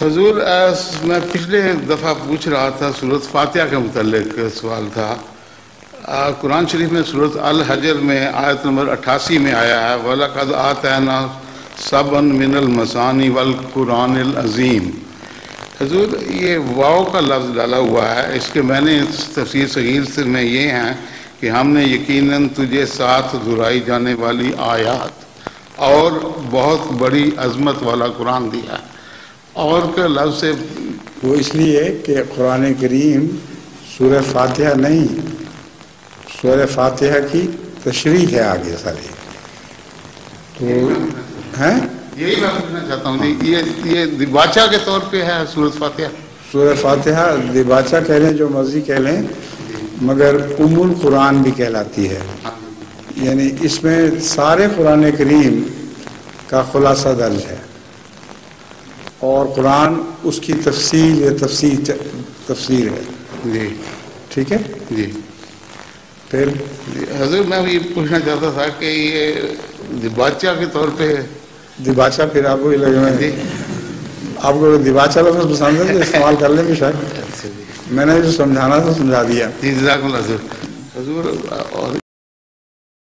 حضور میں پچھلے دفعہ پوچھ رہا تھا سورۃ فاتحہ کے متعلق سوال تھا. قرآن شریف میں سورۃ الحجر میں آیت نمبر 88 میں آیا ہے وَلَقَدْ آتَيْنَا سَبْعًا مِنَ الْمَثَانِي وَالْقُرْآنِ الْعَظِيمِ. حضور یہ واو کا لفظ ڈالا ہوا ہے، اس کے میں نے تفسیر صغیر سے میں یہ ہیں کہ ہم نے یقیناً تجھے ساتھ دہرائی جانے والی آیات اور بہت بڑی عظمت والا قرآن دیا ہے. اور کے لفظ سے وہ اس لیے کہ قرآن کریم سورہ فاتحہ نہیں، سورہ فاتحہ کی تشریح ہے آگے ساری. تو ہیں یہی میں پوچھنا چاہتا ہوں جی، یہ دباچہ کے طور پہ ہے سورۃ فاتحہ؟ سورہ فاتحہ دباچہ کہہ لیں جو مرضی کہہ لیں، مگر ام القرآن بھی کہلاتی ہے. یعنی اس میں سارے قرآن کریم کا خلاصہ درج ہے، اور قرآن اس کی تفصیل یا تفسیر ہے. جی ٹھیک ہے جی. پھر حضور میں یہ پوچھنا چاہتا تھا کہ یہ دباچہ کے طور پہ دباچہ، پھر آپ کو یہ لگے جی آپ کو دباچہ لفظ پسند ہے تو استعمال کر لیں بھی شاید. میں نے جو سمجھانا تھا سمجھا دیا. جی جزاک اللہ حضور. حضور اور